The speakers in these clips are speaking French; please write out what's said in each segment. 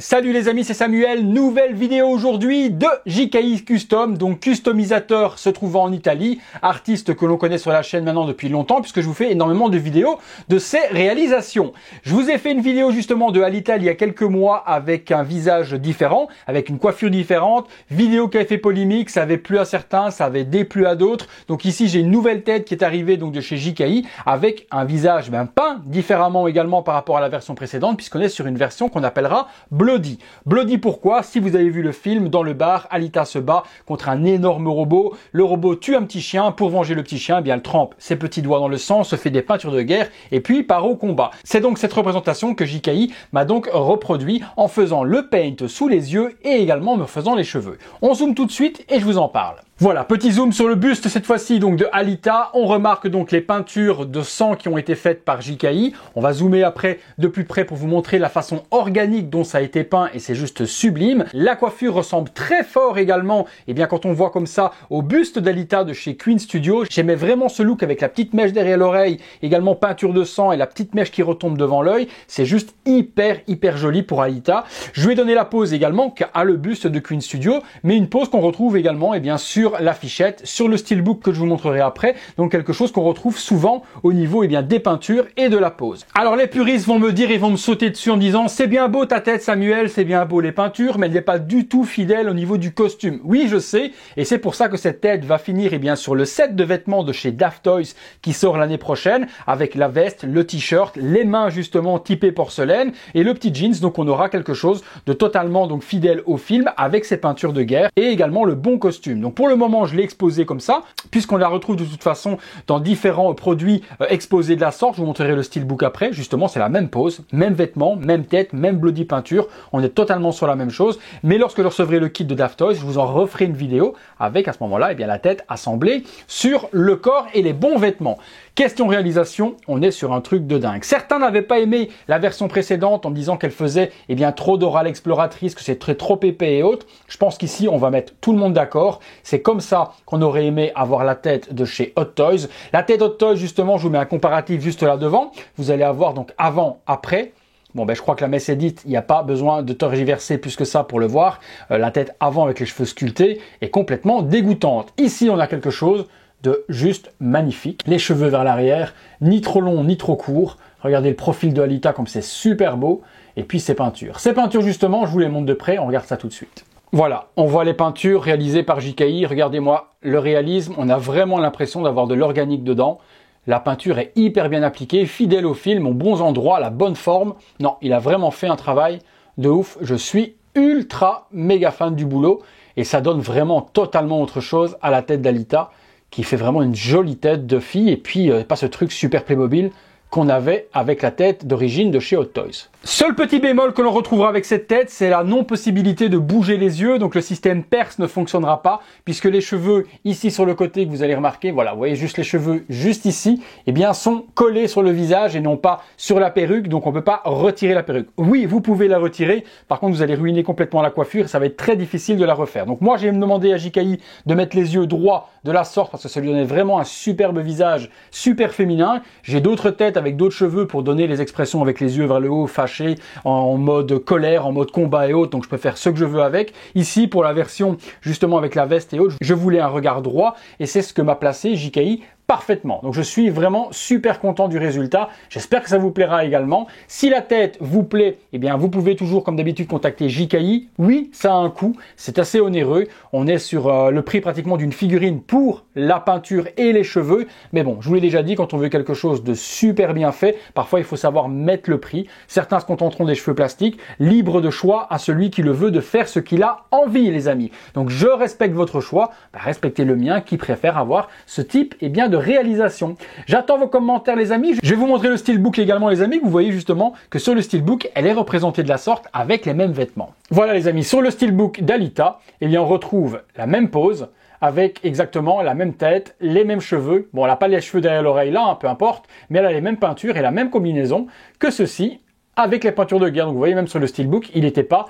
Salut les amis, c'est Samuel, nouvelle vidéo aujourd'hui de JKI Custom, donc customisateur se trouvant en Italie, artiste que l'on connaît sur la chaîne maintenant depuis longtemps puisque je vous fais énormément de vidéos de ses réalisations. Je vous ai fait une vidéo justement de Alita il y a quelques mois avec un visage différent, avec une coiffure différente, vidéo qui avait fait polémique, ça avait plu à certains, ça avait déplu à d'autres. Donc ici j'ai une nouvelle tête qui est arrivée donc de chez JKI avec un visage peint différemment également par rapport à la version précédente puisqu'on est sur une version qu'on appellera Bloody. Bloody pourquoi? Si vous avez vu le film, dans le bar, Alita se bat contre un énorme robot. Le robot tue un petit chien. Pour venger le petit chien, elle trempe ses petits doigts dans le sang, se fait des peintures de guerre et puis part au combat. C'est donc cette représentation que JKI m'a donc reproduit en faisant le paint sous les yeux et également me faisant les cheveux. On zoome tout de suite et je vous en parle. Voilà, petit zoom sur le buste cette fois-ci donc de Alita. On remarque donc les peintures de sang qui ont été faites par JKI. On va zoomer après de plus près pour vous montrer la façon organique dont ça a été peint et c'est juste sublime. La coiffure ressemble très fort également, quand on voit comme ça au buste d'Alita de chez Queen Studio. J'aimais vraiment ce look avec la petite mèche derrière l'oreille, également peinture de sang et la petite mèche qui retombe devant l'œil. C'est juste hyper joli pour Alita. Je lui ai donné la pose également qu'a le buste de Queen Studio, mais une pose qu'on retrouve également sur l'affichette, sur le steelbook que je vous montrerai après, donc quelque chose qu'on retrouve souvent au niveau des peintures et de la pose. Alors les puristes vont me dire, ils vont me sauter dessus en me disant c'est bien beau ta tête Samuel, c'est bien beau les peintures, mais elle n'est pas du tout fidèle au niveau du costume. Oui je sais, et c'est pour ça que cette tête va finir sur le set de vêtements de chez Daft Toys qui sort l'année prochaine, avec la veste, le t-shirt, les mains justement typées porcelaine et le petit jeans, donc on aura quelque chose de totalement fidèle au film avec ses peintures de guerre et également le bon costume. Donc pour le moment, je l'ai exposé comme ça, puisqu'on la retrouve de toute façon dans différents produits exposés de la sorte. Je vous montrerai le steelbook après. Justement, c'est la même pose, même vêtements, même tête, même bloody peinture. On est totalement sur la même chose. Mais lorsque je recevrai le kit de Daft Toys, je vous en referai une vidéo avec à ce moment-là, la tête assemblée sur le corps et les bons vêtements. Question réalisation, on est sur un truc de dingue. Certains n'avaient pas aimé la version précédente en me disant qu'elle faisait trop d'oral exploratrice, que c'est trop épais et autres. Je pense qu'ici, on va mettre tout le monde d'accord. C'est comme ça qu'on aurait aimé avoir la tête de chez Hot Toys. La tête Hot Toys, justement, je vous mets un comparatif juste là devant. Vous allez avoir donc avant, après. Bon, je crois que la messe est dite, il n'y a pas besoin de tergiverser plus que ça pour le voir. La tête avant avec les cheveux sculptés est complètement dégoûtante. Ici, on a quelque chose de juste magnifique. Les cheveux vers l'arrière, ni trop longs ni trop courts. Regardez le profil de Alita comme c'est super beau. Et puis ces peintures. Ces peintures justement, je vous les montre de près, on regarde ça tout de suite. Voilà, on voit les peintures réalisées par JKI. Regardez-moi le réalisme, on a vraiment l'impression d'avoir de l'organique dedans. La peinture est hyper bien appliquée, fidèle au film, aux bons endroits, la bonne forme. Non, il a vraiment fait un travail de ouf. Je suis ultra méga fan du boulot et ça donne vraiment totalement autre chose à la tête d'Alita, qui fait vraiment une jolie tête de fille et puis pas ce truc super Playmobil qu'on avait avec la tête d'origine de chez Hot Toys. Seul petit bémol que l'on retrouvera avec cette tête, c'est la non-possibilité de bouger les yeux, donc le système perce ne fonctionnera pas, puisque les cheveux ici sur le côté que vous allez remarquer, voilà, vous voyez juste les cheveux juste ici, sont collés sur le visage et non pas sur la perruque, donc on ne peut pas retirer la perruque. Oui, vous pouvez la retirer, par contre vous allez ruiner complètement la coiffure et ça va être très difficile de la refaire. Donc moi j'ai demandé à JKI de mettre les yeux droits de la sorte parce que ça lui donnait vraiment un superbe visage, super féminin. J'ai d'autres têtes avec d'autres cheveux pour donner les expressions avec les yeux vers le haut, fâché, en mode colère, en mode combat et autres, donc je peux faire ce que je veux avec. Ici, pour la version justement avec la veste et autres, je voulais un regard droit et c'est ce que m'a placé JKI parfaitement. Donc je suis vraiment super content du résultat. J'espère que ça vous plaira également. Si la tête vous plaît, vous pouvez toujours comme d'habitude contacter JKI. Oui, ça a un coût, c'est assez onéreux. On est sur le prix pratiquement d'une figurine pour la peinture et les cheveux. Mais bon, je vous l'ai déjà dit, quand on veut quelque chose de super bien fait, parfois il faut savoir mettre le prix. Certains se contenteront des cheveux plastiques. Libre de choix à celui qui le veut de faire ce qu'il a envie, les amis. Donc je respecte votre choix, respectez le mien qui préfère avoir ce type de réalisation. J'attends vos commentaires les amis. Je vais vous montrer le steelbook également les amis. Vous voyez justement que sur le steelbook, elle est représentée de la sorte avec les mêmes vêtements. Voilà les amis, sur le steelbook d'Alita, on retrouve la même pose avec exactement la même tête, les mêmes cheveux. Bon, elle n'a pas les cheveux derrière l'oreille là, peu importe, mais elle a les mêmes peintures et la même combinaison que ceci avec les peintures de guerre. Donc vous voyez, même sur le steelbook, il n'était pas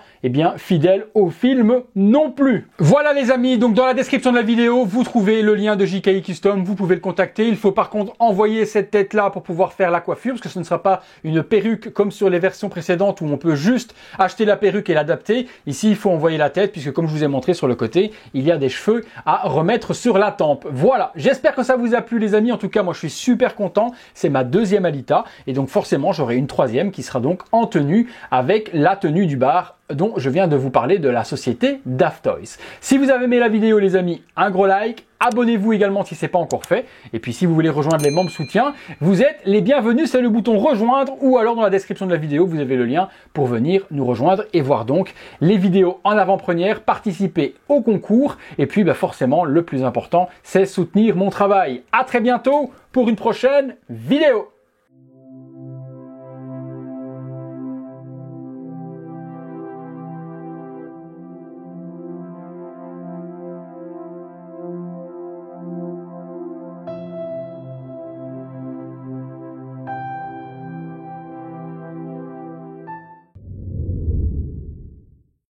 fidèle au film non plus. Voilà les amis, donc dans la description de la vidéo, vous trouvez le lien de JKI Custom, vous pouvez le contacter. Il faut par contre envoyer cette tête-là pour pouvoir faire la coiffure, parce que ce ne sera pas une perruque comme sur les versions précédentes où on peut juste acheter la perruque et l'adapter. Ici, il faut envoyer la tête, puisque comme je vous ai montré sur le côté, il y a des cheveux à remettre sur la tempe. Voilà, j'espère que ça vous a plu les amis. En tout cas, moi je suis super content. C'est ma deuxième Alita, et donc forcément, j'aurai une troisième qui sera donc en tenue avec la tenue du bar dont je viens de vous parler, de la société Daft Toys. Si vous avez aimé la vidéo les amis, un gros like, abonnez-vous également si ce n'est pas encore fait, et puis si vous voulez rejoindre les membres soutien, vous êtes les bienvenus, c'est le bouton rejoindre, ou alors dans la description de la vidéo, vous avez le lien pour venir nous rejoindre et voir donc les vidéos en avant-première, participer au concours, et puis forcément le plus important, c'est soutenir mon travail. À très bientôt pour une prochaine vidéo.